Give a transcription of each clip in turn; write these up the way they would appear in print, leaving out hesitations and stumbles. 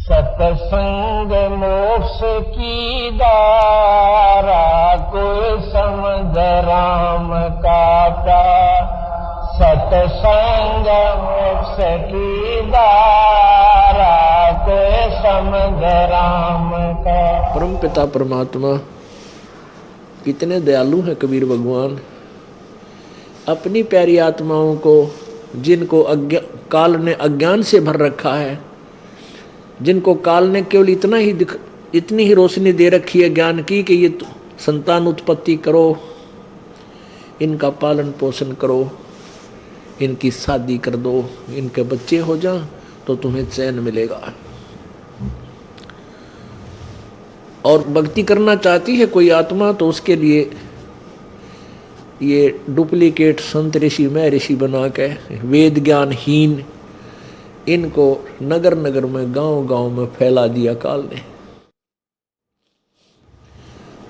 सतसंग मोक्ष की दारा, कोई समझ राम का प्यार। सतसंग मोक्ष की दारा, कोई समझ राम का। परम पिता परमात्मा कितने दयालु हैं कबीर भगवान। अपनी प्यारी आत्माओं को, जिनको काल ने अज्ञान से भर रखा है, जिनको काल ने केवल इतनी ही रोशनी दे रखी है ज्ञान की कि ये संतान उत्पत्ति करो, इनका पालन पोषण करो, इनकी शादी कर दो, इनके बच्चे हो जाएं तो तुम्हें चैन मिलेगा। और भक्ति करना चाहती है कोई आत्मा तो उसके लिए ये डुप्लीकेट संत ऋषि महर्षि बना के वेद ज्ञानहीन इनको नगर नगर में गांव गांव में फैला दिया काल ने।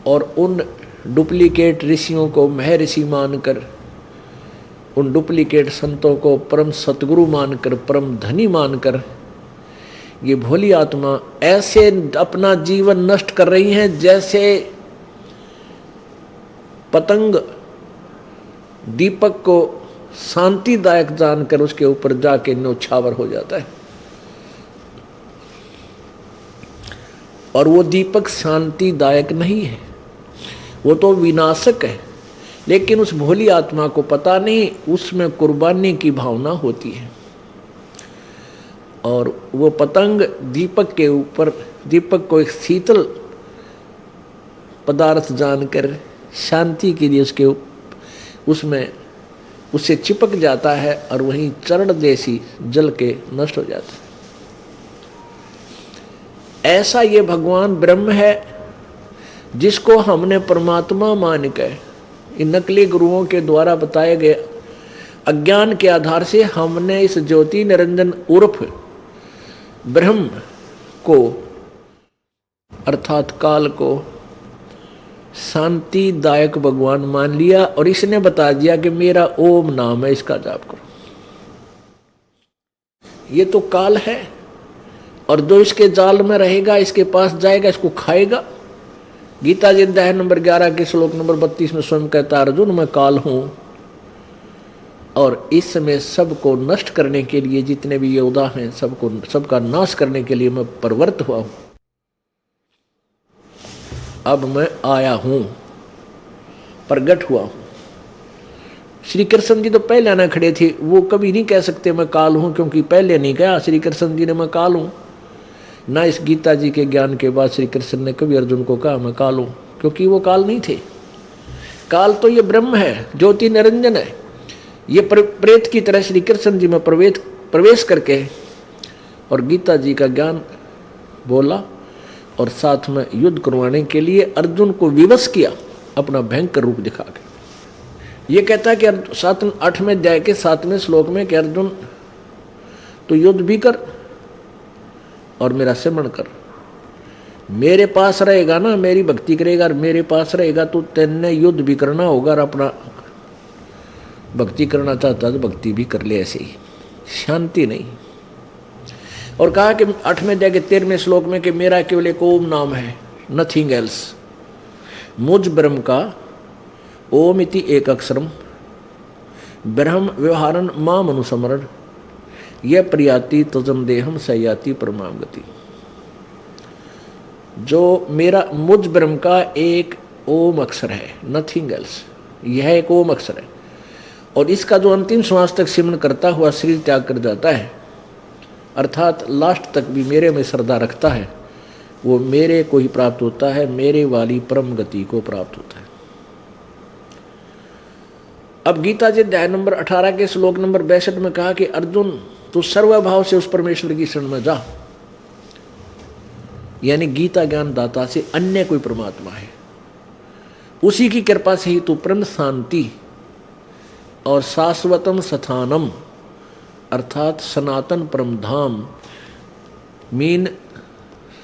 और उन डुप्लीकेट ऋषियों को महर्षि मानकर, उन डुप्लीकेट संतों को परम सतगुरु मानकर, परम धनी मानकर ये भोली आत्मा ऐसे अपना जीवन नष्ट कर रही हैं जैसे पतंग दीपक को शांतिदायक जानकर उसके ऊपर जाके न्योछावर हो जाता है। और वो दीपक शांतिदायक नहीं है, वो तो विनाशक है। लेकिन उस भोली आत्मा को पता नहीं, उसमें कुर्बानी की भावना होती है। और वो पतंग दीपक के ऊपर, दीपक को एक शीतल पदार्थ जानकर शांति के लिए उसमें उससे चिपक जाता है और वहीं चरण देसी जल के नष्ट हो जाता है। ऐसा ये भगवान ब्रह्म है जिसको हमने परमात्मा मान के इन नकली गुरुओं के द्वारा बताए गए अज्ञान के आधार से हमने इस ज्योति निरंजन उर्फ ब्रह्म को अर्थात काल को शांतिदायक भगवान मान लिया और इसने बता दिया कि मेरा ओम नाम है, इसका जाप करो। ये तो काल है और जो इसके जाल में रहेगा, इसके पास जाएगा, इसको खाएगा। गीता जी अध्याय नंबर 11 के श्लोक नंबर 32 में स्वयं कहता अर्जुन, मैं काल हूं और इस समय सबको नष्ट करने के लिए, जितने भी योद्धा हैं सबका नाश करने के लिए मैं प्रवृत्त हुआ हूं। अब मैं आया हूं, प्रगट हुआ हूं। श्री कृष्ण जी तो पहले आना खड़े थे, वो कभी नहीं कह सकते मैं काल हूं, क्योंकि पहले नहीं कहा श्री कृष्ण जी ने मैं काल हूं। ना इस गीता जी के ज्ञान के बाद श्री कृष्ण ने कभी अर्जुन को कहा मैं काल हूं, क्योंकि वो काल नहीं थे। काल तो ये ब्रह्म है, ज्योति निरंजन है। ये प्रेत की तरह श्री कृष्ण जी में प्रवेश करके और गीता जी का ज्ञान बोला और साथ में युद्ध करवाने के लिए अर्जुन को विवश किया, अपना भयंकर रूप दिखा के। ये कहता है कि 8वें अध्याय के 7वें श्लोक में कि अर्जुन तू युद्ध भी कर और मेरा सिमरण कर। मेरे पास रहेगा ना, मेरी भक्ति करेगा और मेरे पास रहेगा तो तेने युद्ध भी करना होगा और अपना भक्ति करना चाहता तो भक्ति भी कर ले, ऐसे ही शांति नहीं। और कहा कि 8वें अध्याय के 13वें श्लोक में कि मेरा केवल एक ओम नाम है, नथिंग एल्स। मुझ ब्रह्म का ओम इति एक अक्षरम ब्रह्म व्यवहारन माम अनुसमरण यह प्रियाति तजम देहम सयाति परमाम गति। जो मेरा मुझ ब्रह्म का एक ओम अक्षर है, नथिंग एल्स, यह एक ओम अक्षर है। और इसका जो अंतिम श्वास तक सिमरण करता हुआ शरीर त्याग कर जाता है, अर्थात लास्ट तक भी मेरे में श्रद्धा रखता है, वो मेरे को ही प्राप्त होता है, मेरे वाली परम गति को प्राप्त होता है। अब गीता जी अध्याय नंबर 18 के श्लोक नंबर 62 में कहा कि अर्जुन तू सर्वभाव से उस परमेश्वर की शरण में जा। यानी गीता ज्ञान दाता से अन्य कोई परमात्मा है, उसी की कृपा से ही तू परम शांति और शाश्वतम स्थानम अर्थात सनातन परम धाम मीन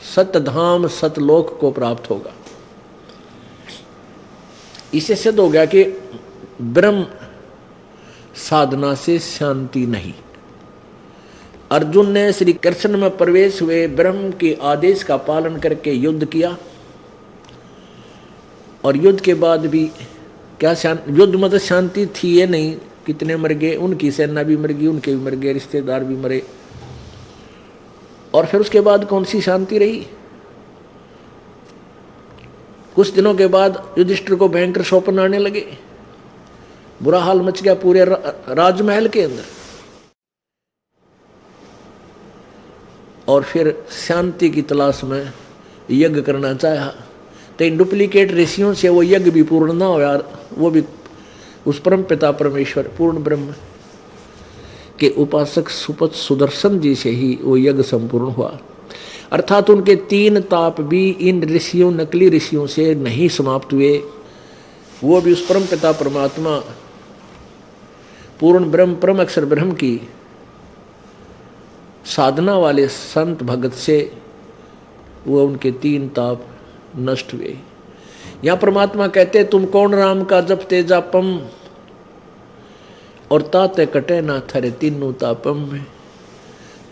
सतधाम सतलोक को प्राप्त होगा। इससे सिद्ध हो गया कि ब्रह्म साधना से शांति नहीं, अर्जुन ने श्री कृष्ण में प्रवेश हुए ब्रह्म के आदेश का पालन करके युद्ध किया, और युद्ध के बाद भी क्या युद्ध में तो शांति थी ये नहीं, कितने मर गए, उनकी सेना भी मर गई, उनके भी मर गए, रिश्तेदार भी मरे, और फिर उसके बाद कौन सी शांति रही। कुछ दिनों के बाद युधिष्ठिर को भयंकर स्वप्न आने लगे, बुरा हाल मच गया पूरे राजमहल के अंदर, और फिर शांति की तलाश में यज्ञ करना चाहा, तो इन डुप्लीकेट ऋषियों से वो यज्ञ भी पूर्ण ना हो यार, वो भी उस परम पिता परमेश्वर पूर्ण ब्रह्म के उपासक सुपथ सुदर्शन जी से ही वो यज्ञ संपूर्ण हुआ। अर्थात उनके 3 ताप भी इन ऋषियों, नकली ऋषियों से नहीं समाप्त हुए, वो भी उस परम पिता परमात्मा पूर्ण ब्रह्म परम अक्षर ब्रह्म की साधना वाले संत भगत से वो उनके 3 ताप नष्ट हुए। यहां परमात्मा कहते तुम कौन राम का जपते जापम, और ताते कटे ना थरे तीनों तापम में।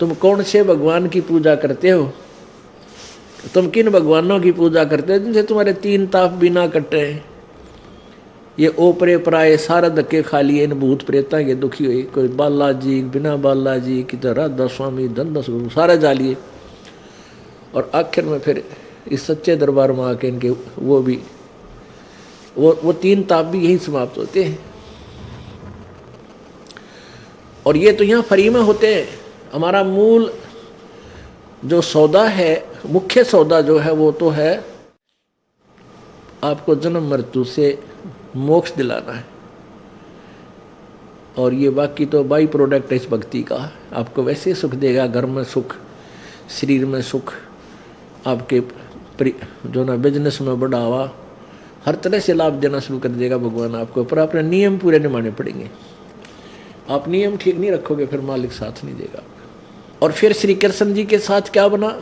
तुम कौन से भगवान की पूजा करते हो, तुम किन भगवानों की पूजा करते हो जिनसे तुम्हारे 3 ताप बिना कटे। ये ओपरे पराये सारा धक्के खा लिए इन भूत प्रेता के दुखी हुए, कोई बालाजी बिना बालाजी की तो राधा स्वामी धन सारा जा लिए, और आखिर में फिर इस सच्चे दरबार में आके इनके वो भी वो 3 ताप भी यही समाप्त होते हैं। और ये तो यहाँ फ्री में होते हैं। हमारा मूल जो सौदा है, मुख्य सौदा जो है वो तो है आपको जन्म मृत्यु से मोक्ष दिलाना है, और ये बाकी तो बाई प्रोडक्ट है इस भक्ति का। आपको वैसे सुख देगा, घर में सुख, शरीर में सुख, आपके जो ना बिजनेस में बढ़ावा, हर तरह से लाभ देना शुरू कर देगा भगवान आपको, पर अपने नियम पूरे निभाने पड़ेंगे। आप नियम ठीक नहीं रखोगे फिर मालिक साथ नहीं देगा। और फिर श्री कृष्ण जी के साथ क्या बना,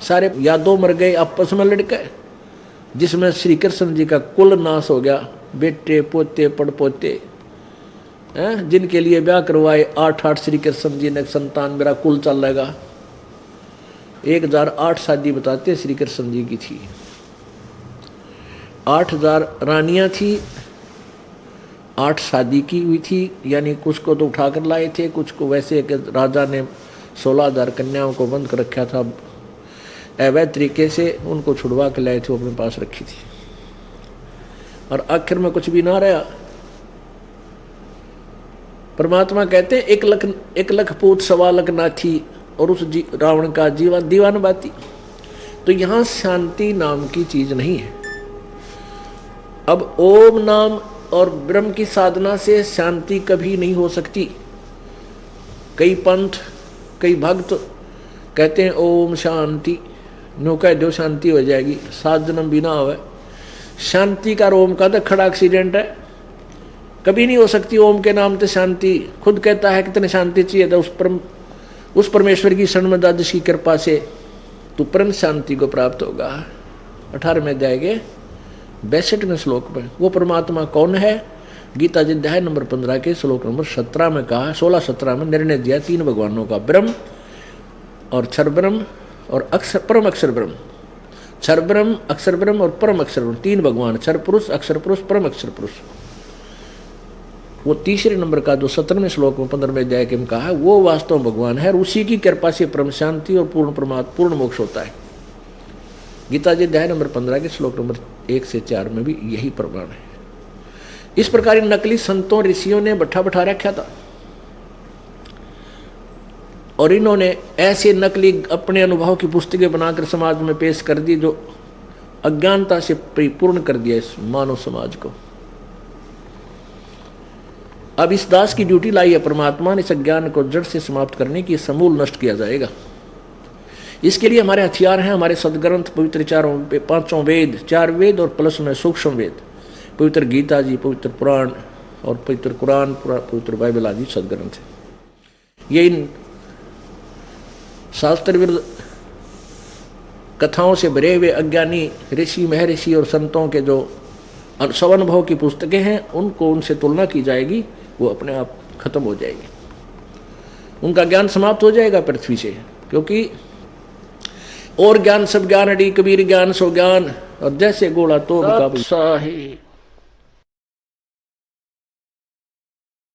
सारे यादव मर गए आपस में लड़के, जिसमें श्री कृष्ण जी का कुल नाश हो गया, बेटे पोते पड़पोते हैं जिनके लिए ब्याह करवाए 8 श्री कृष्ण जी ने संतान, मेरा कुल चल रहेगा। 1008 शादी बताते श्री कृष्ण जी की थी, 8000 रानियां थी, 8 शादी की हुई थी, यानी कुछ को तो उठा कर लाए थे, कुछ को वैसे कि राजा ने 16,000 कन्याओं को बंद कर रखा था, अवैध तरीके से उनको छुड़वा के लाए थे, वो अपने पास रखी थी, और आखिर में कुछ भी ना रहा। परमात्मा कहते हैं 1 लाख पूत 1.25 लाख ना थी, और उस रावण का दीवान बाती। तो यहां शांति नाम की चीज नहीं है। अब ओम नाम और ब्रह्म की साधना से शांति कभी नहीं हो सकती। कई पंथ, कई भक्त कहते हैं ओम शांति, नो कह दो शांति हो जाएगी, 7 जन्म भी ना होवे। शांति का ओम का तो खड़ा एक्सीडेंट है, कभी नहीं हो सकती ओम के नाम से शांति। खुद कहता है कितने शांति चाहिए था उस परमेश्वर की शरण में दादश की कृपा से तू परम शांति को प्राप्त होगा। 18वें अध्याय के 62वें श्लोक में वो परमात्मा कौन है, गीता जी अध्याय नंबर 15 के श्लोक नंबर 17 में कहा, 16-17 में निर्णय दिया 3 भगवानों का, ब्रह्म और क्षर ब्रह्म और परम अक्षर ब्रह्म। क्षर ब्रह्म, अक्षर ब्रह्म और परम अक्षर ब्रह्म, 3 भगवान, क्षर पुरुष, अक्षर पुरुष, परम अक्षर पुरुष। वो तीसरे नंबर का जो 17वें श्लोक में 15वें अध्याय के में कहा है, वो वास्तव भगवान है, और उसी की कृपा से परम शांति और पूर्ण मोक्ष होता है। गीता जी अध्याय नंबर 15 के श्लोक नंबर 1 से 4 में भी यही प्रमाण है। इस प्रकार इन नकली संतों ऋषियों ने बैठा रखा था, और इन्होंने ऐसे नकली अपने अनुभव की पुस्तकें बनाकर समाज में पेश कर दी, जो अज्ञानता से परिपूर्ण कर दिया इस मानव समाज को। अब इस दास की ड्यूटी लाई है परमात्मा ने, इस अज्ञान को जड़ से समाप्त करने की, समूल नष्ट किया जाएगा। इसके लिए हमारे हथियार हैं, हमारे सदग्रंथ, पवित्र 5 वेद, 4 वेद और प्लस में सूक्ष्म वेद, पवित्र गीता जी, पवित्र पुराण और पवित्र कुरान, पवित्र बाइबल आदि सदग्रंथ है। ये इन शास्त्र विरुद्ध कथाओं से भरे हुए अज्ञानी ऋषि, महर्षि और संतों के जो स्वानुभव की पुस्तकें हैं, उनको उनसे तुलना की जाएगी, वो अपने आप खत्म हो जाएगी। उनका ज्ञान समाप्त हो जाएगा पृथ्वी से, क्योंकि और ज्ञान सब ज्ञान अड़ी कबीर ज्ञान सो ज्ञान, और जैसे गोला तो साहे